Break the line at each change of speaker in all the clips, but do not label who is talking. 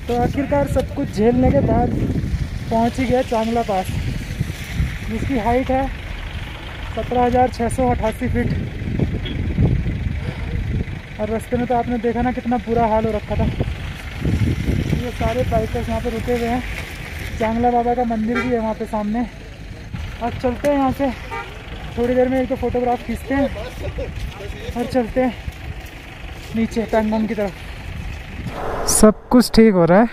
तो आखिरकार सब कुछ झेलने के बाद पहुंच ही गया चांगला पास, जिसकी हाइट है 17,688 फीट। और रास्ते में तो आपने देखा ना कितना बुरा हाल हो रखा था। ये सारे बाइकर्स यहाँ पे रुके हुए हैं। चांगला बाबा का मंदिर भी है वहाँ पे सामने। अब चलते हैं यहाँ से, थोड़ी देर में एक तो फोटोग्राफ खींचते हैं और चलते हैं नीचे पैंगोंग की तरफ। सब कुछ ठीक हो रहा है,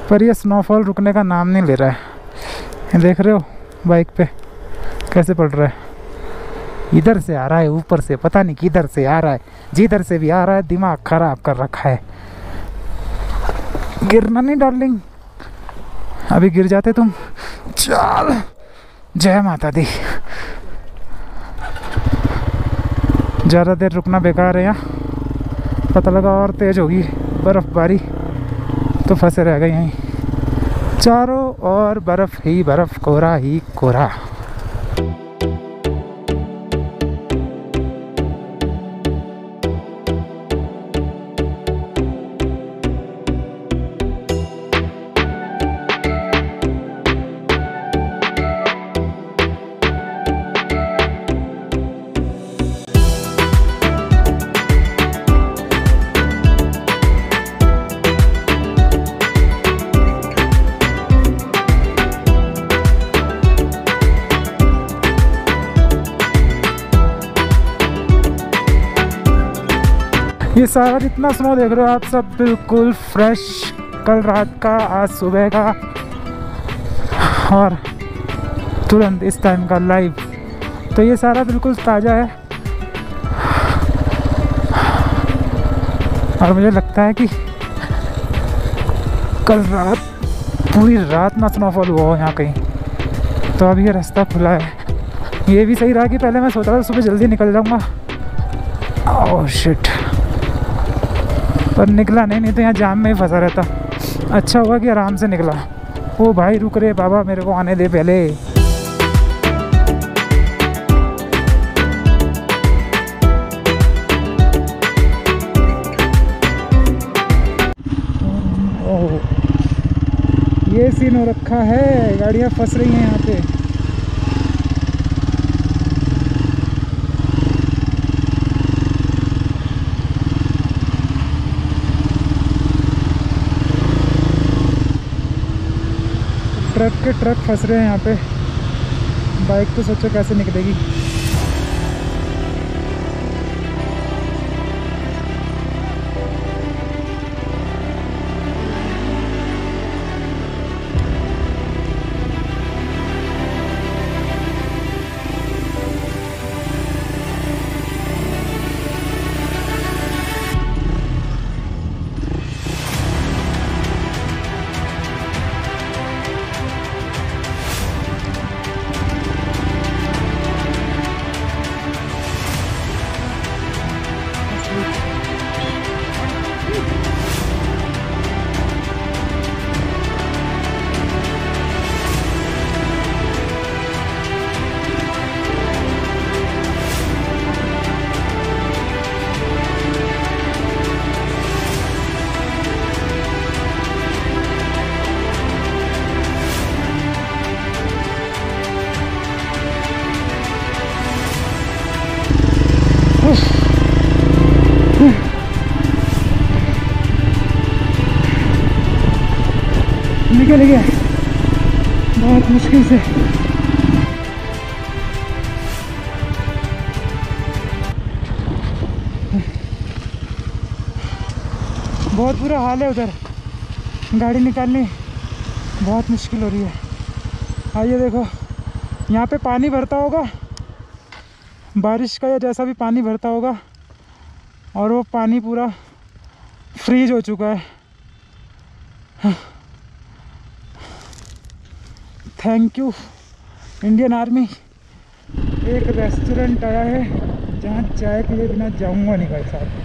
पर ये स्नोफॉल रुकने का नाम नहीं ले रहा है। देख रहे हो बाइक पे कैसे पड़ रहा है, इधर से आ रहा है, ऊपर से पता नहीं किधर से आ रहा है, जिधर से भी आ रहा है दिमाग खराब कर रखा है। गिरना नहीं डार्लिंग, अभी गिर जाते तुम। चल, जय माता दी। ज़्यादा देर रुकना बेकार है यहाँ, पता लगा और तेज़ होगी बर्फ़बारी तो फंसे रह गए यहीं। चारों ओर बर्फ़ ही बर्फ़, कोहरा ही कोहरा। ये सारा जितना स्नो देख रहे हो आप सब बिल्कुल फ्रेश, कल रात का आज सुबह का और तुरंत इस टाइम का लाइव। तो ये सारा बिल्कुल ताज़ा है और मुझे लगता है कि कल रात पूरी रात ना स्नोफॉल हुआ हो यहाँ कहीं। तो अब ये रास्ता खुला है। ये भी सही रहा कि पहले मैं सोचा था सुबह जल्दी निकल जाऊँगा, ओह शिट, पर निकला नहीं तो यहाँ जाम में ही फंसा रहता। अच्छा हुआ कि आराम से निकला। ओ भाई रुक रे बाबा, मेरे को आने दे पहले। ओह, ये सीन हो रखा है, गाड़ियाँ फंस रही हैं यहाँ पे। ट्रक के ट्रक फंस रहे हैं यहाँ पे। बाइक तो सोचो कैसे निकलेगी। निकल गया बहुत मुश्किल से। बहुत बुरा हाल है उधर, गाड़ी निकालनी बहुत मुश्किल हो रही है। आइए देखो, यहाँ पे पानी भरता होगा, बारिश का या जैसा भी पानी भरता होगा, और वो पानी पूरा फ्रीज हो चुका है। Thank you Indian army. एक रेस्टोरेंट आया है जहाँ चाय पिए बिना जाऊँगा नहीं भाई साहब।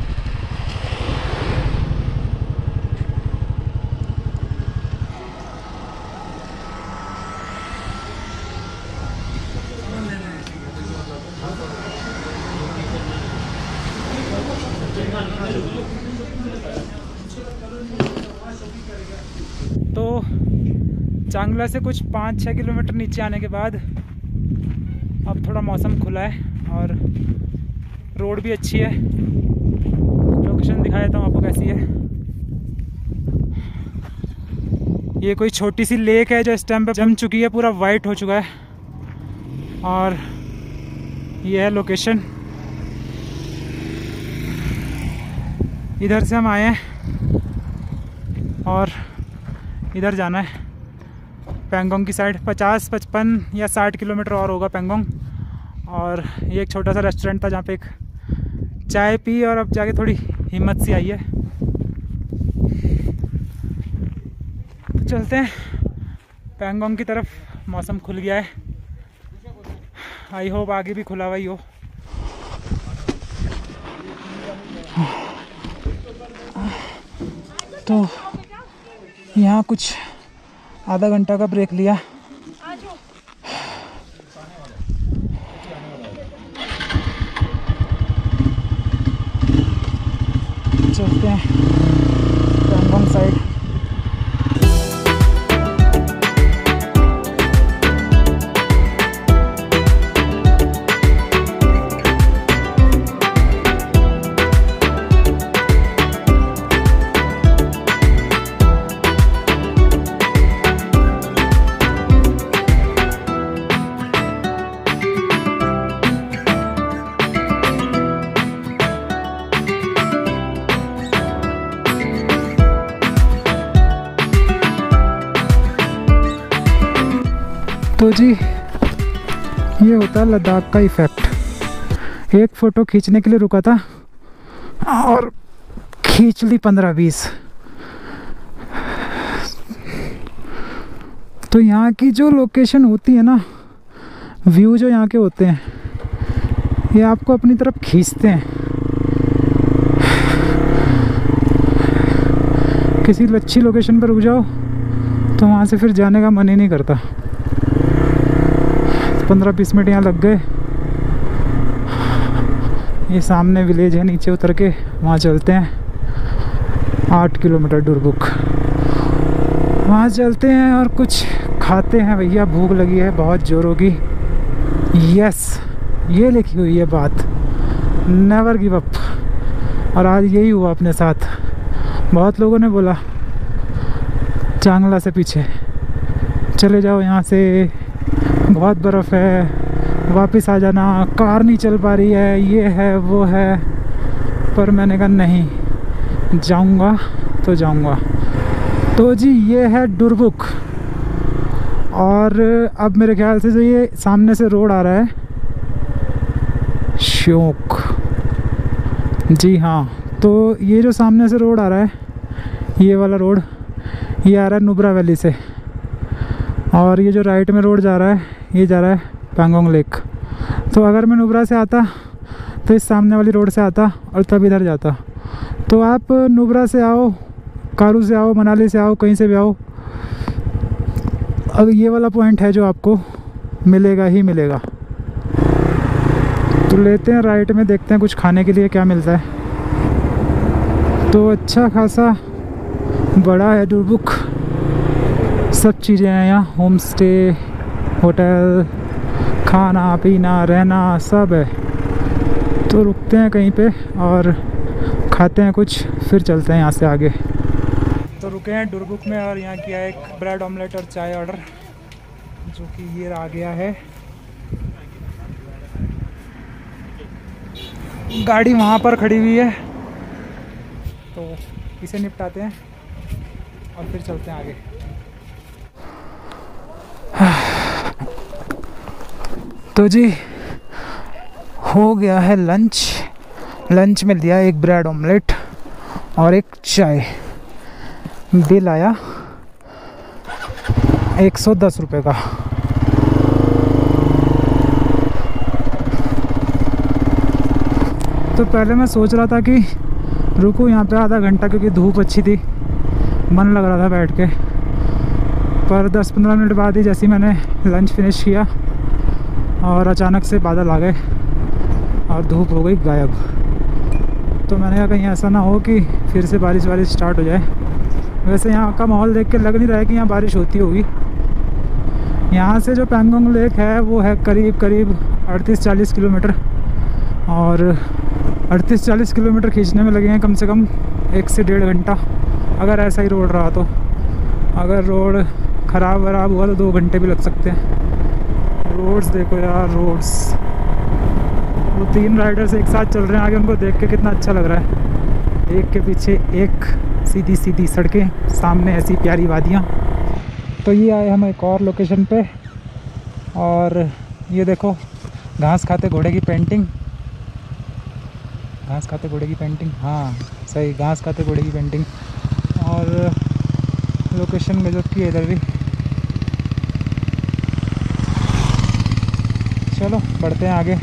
तो चांगला से कुछ 5-6 किलोमीटर नीचे आने के बाद अब थोड़ा मौसम खुला है और रोड भी अच्छी है। लोकेशन दिखा देता हूँ आपको कैसी है। ये कोई छोटी सी लेक है जो इस टाइम पे जम चुकी है, पूरा वाइट हो चुका है। और ये है लोकेशन। इधर से हम आए हैं और इधर जाना है पैंगोंग की साइड। 50, 55 या 60 किलोमीटर और होगा पैंगोंग। और ये एक छोटा सा रेस्टोरेंट था जहाँ पे एक चाय पी और अब जाके थोड़ी हिम्मत सी आई है। तो चलते हैं पैंगोंग की तरफ। मौसम खुल गया है, आई होप आगे भी खुला हुआ ही हो। तो यहाँ कुछ आधा घंटा का ब्रेक लिया। चलते हैं पैंगोंग साइड। तो जी ये होता है लद्दाख का इफ़ेक्ट। एक फ़ोटो खींचने के लिए रुका था और खींच ली 15-20। तो यहाँ की जो लोकेशन होती है ना, व्यू जो यहाँ के होते हैं, ये आपको अपनी तरफ खींचते हैं। किसी अच्छी लोकेशन पर रुक जाओ तो वहाँ से फिर जाने का मन ही नहीं करता। 15-20 मिनट यहाँ लग गए। ये सामने विलेज है, नीचे उतर के वहाँ चलते हैं। 8 किलोमीटर डुरबुक, वहाँ चलते हैं और कुछ खाते हैं। भैया भूख लगी है बहुत जोरों की। यस, ये लिखी हुई है बात, नेवर गिव अप। और आज यही हुआ अपने साथ। बहुत लोगों ने बोला चांगला से पीछे चले जाओ, यहाँ से बहुत बर्फ़ है, वापस आ जाना, कार नहीं चल पा रही है, ये है वो है। पर मैंने कहा नहीं, जाऊंगा तो जाऊंगा। तो जी ये है डुरबुक। और अब मेरे ख्याल से जो ये सामने से रोड आ रहा है, श्योक, जी हाँ, तो ये जो सामने से रोड आ रहा है, ये वाला रोड, ये आ रहा है नुब्रा वैली से। और ये जो राइट में रोड जा रहा है, ये जा रहा है पैंगोंग लेक। तो अगर मैं नुब्रा से आता तो इस सामने वाली रोड से आता और तब इधर जाता। तो आप नुब्रा से आओ, कारू से आओ, मनाली से आओ, कहीं से भी आओ, अब ये वाला पॉइंट है जो आपको मिलेगा ही मिलेगा। तो लेते हैं राइट में, देखते हैं कुछ खाने के लिए क्या मिलता है। तो अच्छा खासा बड़ा है डुरबुक, सब चीज़ें हैं यहाँ, होम स्टे, होटल, खाना पीना रहना सब है। तो रुकते हैं कहीं पे और खाते हैं कुछ, फिर चलते हैं यहाँ से आगे। तो रुके हैं डुरबुक में और यहाँ किया एक ब्रेड ऑमलेट और चाय ऑर्डर, जो कि ये आ गया है। गाड़ी वहाँ पर खड़ी हुई है, तो इसे निपटाते हैं और फिर चलते हैं आगे। तो जी हो गया है लंच। लंच में लिया एक ब्रेड ऑमलेट और एक चाय। बिल आया 110 रुपये का। तो पहले मैं सोच रहा था कि रुको यहाँ पे आधा घंटा, क्योंकि धूप अच्छी थी, मन लग रहा था बैठ के। पर 10-15 मिनट बाद ही जैसे मैंने लंच फिनिश किया और अचानक से बादल आ गए और धूप हो गई गायब। तो मैंने कहा कहीं ऐसा ना हो कि फिर से बारिश स्टार्ट हो जाए। वैसे यहाँ का माहौल देख के लग नहीं रहा है कि यहाँ बारिश होती होगी। यहाँ से जो पैंगोंग लेक है वो है करीब 38-40 किलोमीटर, और 38-40 किलोमीटर खींचने में लगेंगे कम से कम 1 से 1.5 घंटा, अगर ऐसा ही रोड रहा तो। अगर रोड ख़राब हुआ तो 2 घंटे भी लग सकते हैं। रोड्स देखो यार, रोड्स। वो 3 राइडर्स एक साथ चल रहे हैं आगे, उनको देख के कितना अच्छा लग रहा है। एक के पीछे एक सीधी सीधी सड़कें, सामने ऐसी प्यारी वादियाँ। तो ये आए हम एक और लोकेशन पे, और ये देखो घास खाते घोड़े की पेंटिंग। घास खाते घोड़े की पेंटिंग, हाँ सही, घास खाते घोड़े की पेंटिंग। और लोकेशन गजब की है इधर भी। चलो बढ़ते हैं आगे।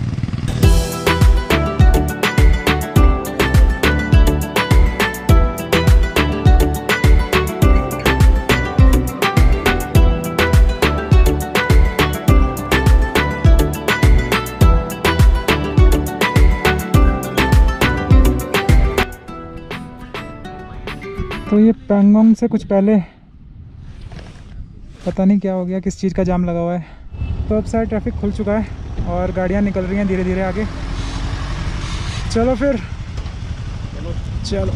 तो ये पैंगोंग से कुछ पहले पता नहीं क्या हो गया, किस चीज़ का जाम लगा हुआ है। तो अब साइड ट्रैफिक खुल चुका है और गाड़ियाँ निकल रही हैं धीरे धीरे आगे। चलो फिर, चलो।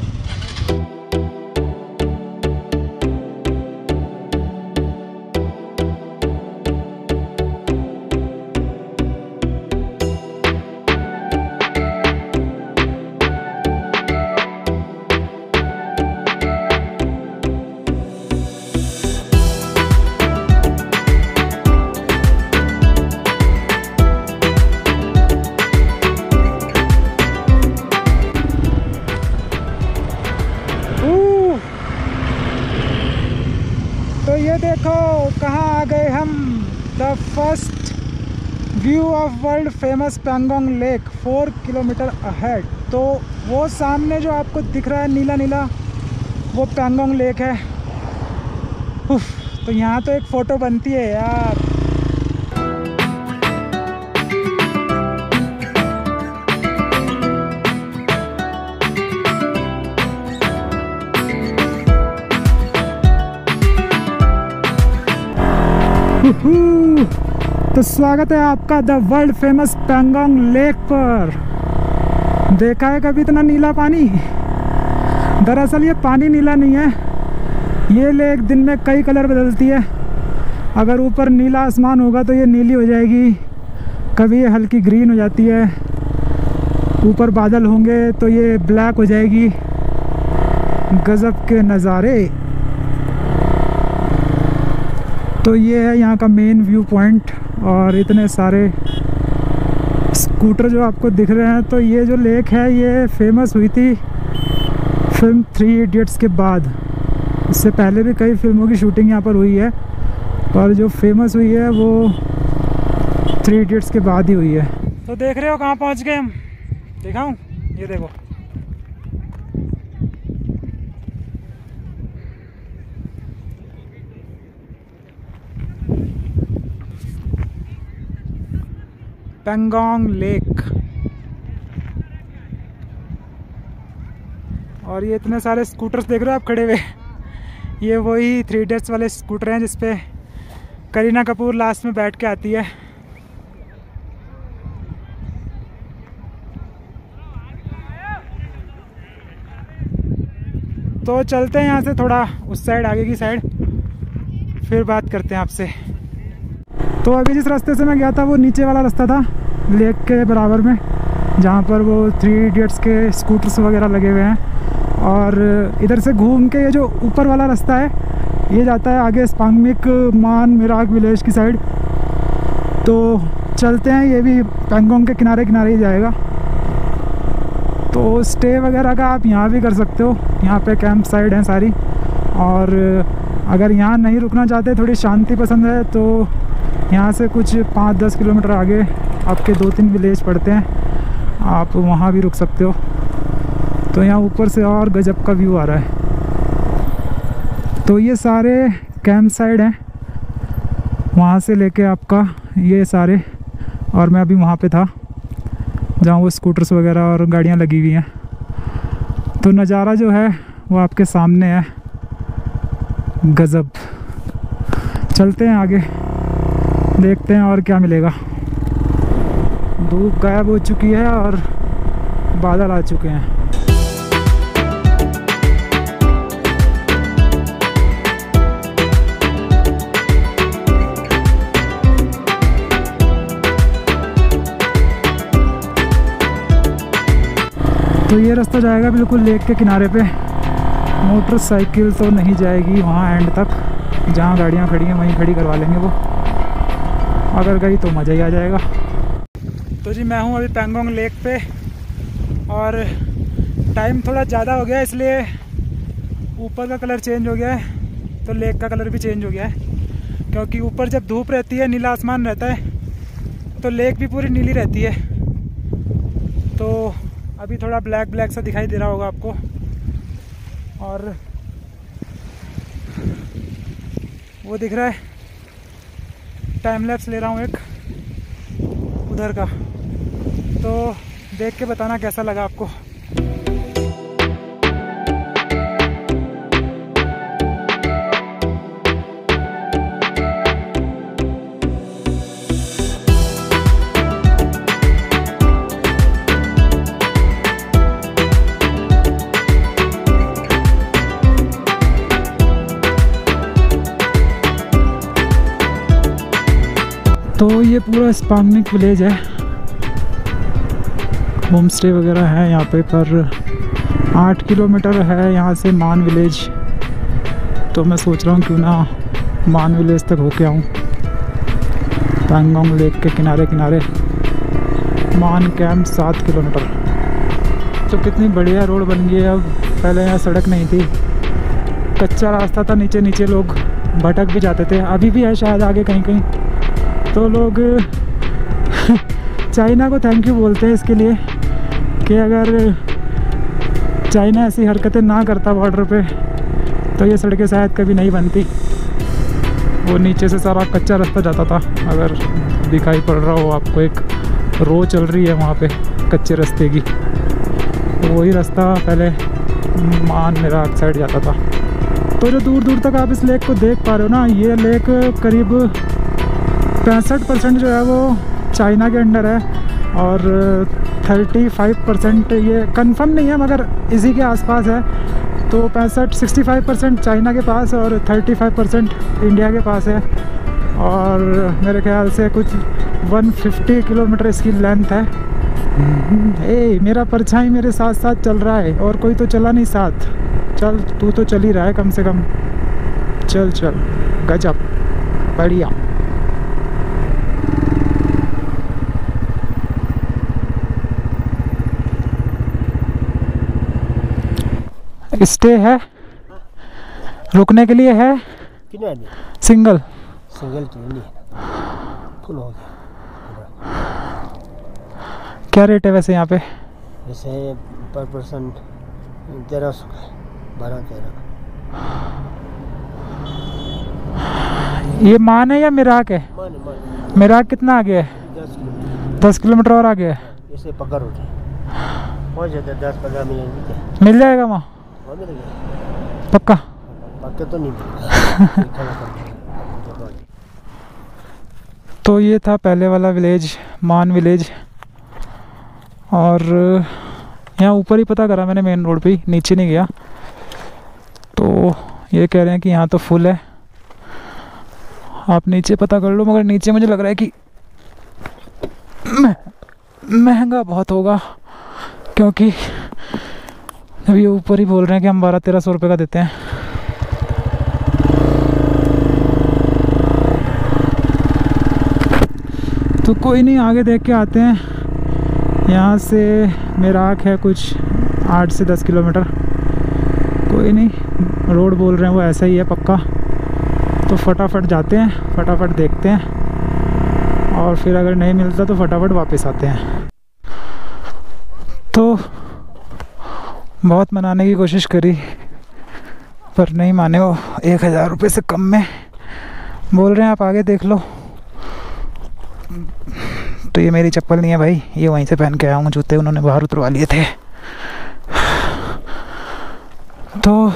तो ये देखो कहाँ आ गए हम, the first view of world famous Pangong lake 4 kilometre ahead. तो वो सामने जो आपको दिख रहा है नीला नीला, वो पैंगोंग लेक है। उफ, तो यहाँ तो एक फ़ोटो बनती है यार। तो स्वागत है आपका the world famous Pangong lake पर। देखा है कभी इतना नीला पानी? दरअसल ये पानी नीला नहीं है, ये लेक दिन में कई कलर बदलती है। अगर ऊपर नीला आसमान होगा तो ये नीली हो जाएगी, कभी ये हल्की ग्रीन हो जाती है। ऊपर बादल होंगे तो ये ब्लैक हो जाएगी। गजब के नज़ारे। तो ये है यहाँ का मेन व्यू पॉइंट, और इतने सारे स्कूटर जो आपको दिख रहे हैं। तो ये जो लेक है ये फेमस हुई थी फिल्म 3 इडियट्स के बाद। इससे पहले भी कई फिल्मों की शूटिंग यहाँ पर हुई है, पर जो फेमस हुई है वो 3 इडियट्स के बाद ही हुई है। तो देख रहे हो कहाँ पहुँच गए हम, दिखाऊं? ये देखो, पैंगोंग लेक। और ये इतने सारे स्कूटर्स देख रहे हो आप खड़े हुए, ये वही 3 इडियट्स वाले स्कूटर हैं जिसपे करीना कपूर लास्ट में बैठ के आती है। तो चलते हैं यहाँ से थोड़ा उस साइड, आगे की साइड, फिर बात करते हैं आपसे। तो अभी जिस रास्ते से मैं गया था वो नीचे वाला रास्ता था लेक के बराबर में, जहाँ पर वो 3 इडियट्स के स्कूटर्स वगैरह लगे हुए हैं। और इधर से घूम के ये जो ऊपर वाला रास्ता है ये जाता है आगे स्पांगमिक मान मिराक विलेज की साइड। तो चलते हैं, ये भी पैंगोंग के किनारे किनारे ही जाएगा। तो स्टे वगैरह का आप यहाँ भी कर सकते हो, यहाँ पे कैंप साइड हैं सारी। और अगर यहाँ नहीं रुकना चाहते, थोड़ी शांति पसंद है, तो यहाँ से कुछ 5-10 किलोमीटर आगे आपके 2-3 विलेज पड़ते हैं, आप वहाँ भी रुक सकते हो। तो यहाँ ऊपर से और गजब का व्यू आ रहा है। तो ये सारे कैंप साइड हैं, वहाँ से लेके आपका ये सारे, और मैं अभी वहाँ पे था जहाँ वो स्कूटर्स वगैरह और गाड़ियाँ लगी हुई हैं। तो नज़ारा जो है वो आपके सामने है, गजब। चलते हैं आगे, देखते हैं और क्या मिलेगा। धूप गायब हो चुकी है और बादल आ चुके हैं। तो ये रास्ता जाएगा बिल्कुल लेक के किनारे पे। मोटरसाइकिल तो नहीं जाएगी वहाँ एंड तक, जहाँ गाड़ियाँ खड़ी हैं वहीं खड़ी करवा लेंगे वो। अगर गई तो मज़ा ही आ जाएगा। तो जी मैं हूँ अभी पैंगोंग लेक पे और टाइम थोड़ा ज़्यादा हो गया, इसलिए ऊपर का कलर चेंज हो गया है तो लेक का कलर भी चेंज हो गया है। क्योंकि ऊपर जब धूप रहती है, नीला आसमान रहता है, तो लेक भी पूरी नीली रहती है। तो अभी थोड़ा ब्लैक ब्लैक सा दिखाई दे रहा होगा आपको। और वो दिख रहा है, टाइम लैप्स ले रहा हूँ एक उधर का, तो देख के बताना कैसा लगा आपको। तो ये पूरा स्पांगनिक विलेज है, होम स्टे वगैरह है यहाँ पे, पर 8 किलोमीटर है यहाँ से मान विलेज। तो मैं सोच रहा हूँ क्यों ना मान विलेज तक होके आऊँ। पैंगोंग लेक के किनारे किनारे मान कैंप 7 किलोमीटर। तो कितनी बढ़िया रोड बन गई है अब। पहले यहाँ सड़क नहीं थी, कच्चा रास्ता था, नीचे नीचे लोग भटक भी जाते थे। अभी भी है शायद आगे कहीं कहीं। तो लोग चाइना को थैंक यू बोलते हैं इसके लिए कि अगर चाइना ऐसी हरकतें ना करता बॉर्डर पे तो ये सड़कें शायद कभी नहीं बनती। वो नीचे से सारा कच्चा रास्ता जाता था। अगर दिखाई पड़ रहा हो आपको, एक रो चल रही है वहाँ पे कच्चे रास्ते की, तो वही रास्ता पहले मान मेराक साइड जाता था। तो जो दूर दूर तक आप इस लेक को देख पा रहे हो ना, ये लेक करीब 65% जो है वो चाइना के अंडर है और 35% ये कंफर्म नहीं है मगर इसी के आसपास है। तो 65-65% चाइना के पास और 35% इंडिया के पास है। और मेरे ख्याल से कुछ 150 किलोमीटर इसकी लेंथ है। ए मेरा परछाई मेरे साथ साथ चल रहा है और कोई तो चला नहीं साथ। चल तू तो चल ही रहा है कम से कम। चल चल गजब बढ़िया। स्टे है, रुकने के लिए है, सिंगल
सिंगल फुल हो गया।
क्या रेट है वैसे यहाँ पे?
वैसे पर पर्सन 1300 12-13।
ये मान है या मिराक है?
मान।
मिराक कितना आगे है? 10 किलोमीटर और आगे है।
ऐसे पकड़ होते पहुँच जाते 10-15 मिनट
मिल जाएगा वहाँ पक्का?
पक्का तो नहीं मिलेगा।
तो ये था पहले वाला विलेज, मान विलेज। और यहाँ ऊपर ही पता करा मैंने, मेन रोड पे ही, नीचे नहीं गया। तो ये कह रहे हैं कि यहाँ तो फुल है, आप नीचे पता कर लो। मगर नीचे मुझे लग रहा है कि महंगा बहुत होगा, क्योंकि अभी ऊपर ही बोल रहे हैं कि हम 1200-1300 रुपये का देते हैं। तो कोई नहीं, आगे देख के आते हैं। यहाँ से मिराक है कुछ 8 से 10 किलोमीटर। कोई नहीं, रोड बोल रहे हैं वो ऐसा ही है पक्का। तो फटाफट जाते हैं, फटाफट देखते हैं और फिर अगर नहीं मिलता तो फटाफट वापस आते हैं। तो बहुत मनाने की कोशिश करी पर नहीं माने वो। 1000 रुपये से कम में बोल रहे हैं, आप आगे देख लो। तो ये मेरी चप्पल नहीं है भाई, ये वहीं से पहन के आया हूँ। जूते उन्होंने बाहर उतरवा लिए थे। तो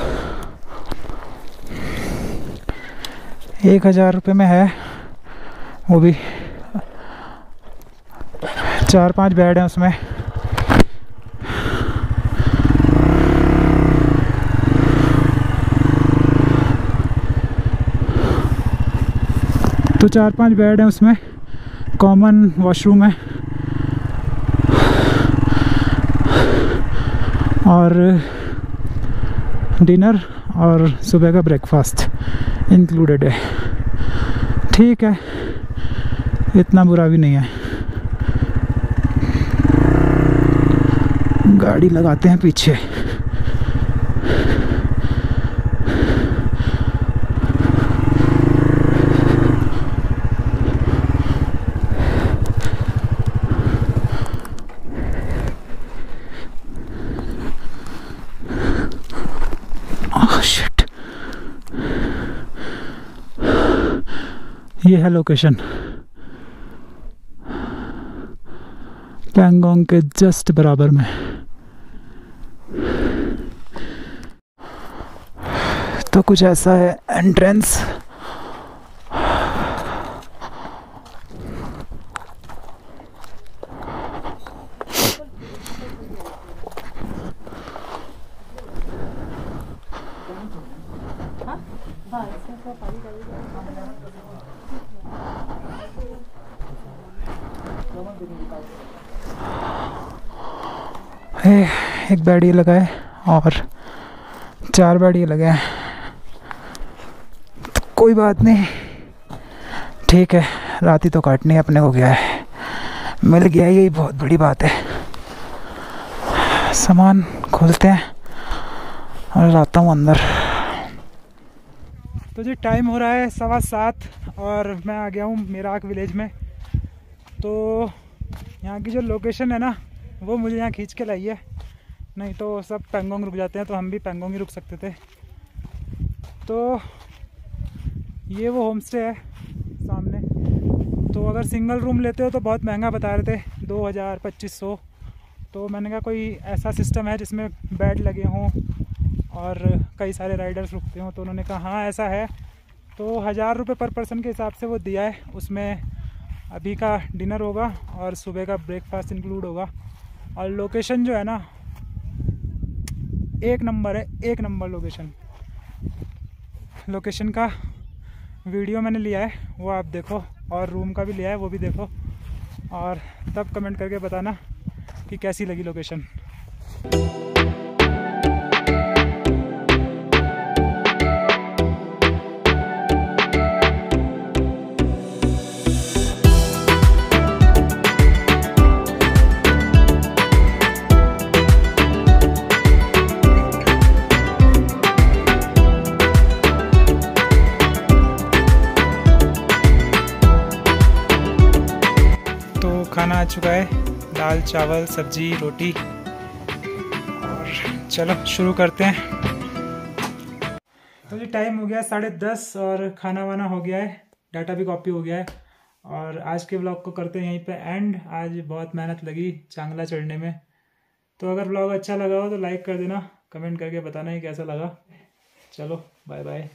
1000 रुपये में है, वो भी 4-5 बेड हैं उसमें। तो 4-5 बेड हैं उसमें, कॉमन वॉशरूम है और डिनर और सुबह का ब्रेकफास्ट इंक्लूडेड है। ठीक है, इतना बुरा भी नहीं है। गाड़ी लगाते हैं पीछे। शिट, ये है लोकेशन पैंगोंग के जस्ट बराबर में। तो कुछ ऐसा है एंट्रेंस। एक बेड ये लगा है और 4 बेड ये लगे हैं। तो कोई बात नहीं, ठीक है, रात ही तो काटनी है अपने को, गया है मिल गया, यही बहुत बड़ी बात है। सामान खोलते हैं और जाता हूँ अंदर। तो जी टाइम हो रहा है 7:15 और मैं आ गया हूँ मेराक विलेज में। तो यहाँ की जो लोकेशन है ना, वो मुझे यहाँ खींच के लाई है, नहीं तो सब पैंगोंग रुक जाते हैं, तो हम भी पैंगोंग ही रुक सकते थे। तो ये वो होम स्टे है सामने। तो अगर सिंगल रूम लेते हो तो बहुत महंगा बता रहे थे, 2000-2500। तो मैंने कहा कोई ऐसा सिस्टम है जिसमें बेड लगे हों और कई सारे राइडर्स रुकते हों। तो उन्होंने कहा हाँ ऐसा है। तो 1000 रुपये पर पर्सन के हिसाब से वो दिया है। उसमें अभी का डिनर होगा और सुबह का ब्रेकफास्ट इंक्लूड होगा। और लोकेशन जो है ना, 1 नंबर है, 1 नंबर लोकेशन। लोकेशन का वीडियो मैंने लिया है, वो आप देखो, और रूम का भी लिया है, वो भी देखो, और तब कमेंट करके बताना कि कैसी लगी लोकेशन। खाना आ चुका है, दाल चावल सब्जी रोटी, और चलो शुरू करते हैं। तो जी टाइम हो गया 10:30 और खाना वाना हो गया है, डाटा भी कॉपी हो गया है। और आज के व्लॉग को करते हैं यहीं पे एंड। आज बहुत मेहनत लगी चांगला चढ़ने में। तो अगर व्लॉग अच्छा लगा हो तो लाइक कर देना, कमेंट करके बताना ही कैसा लगा। चलो बाय बाय।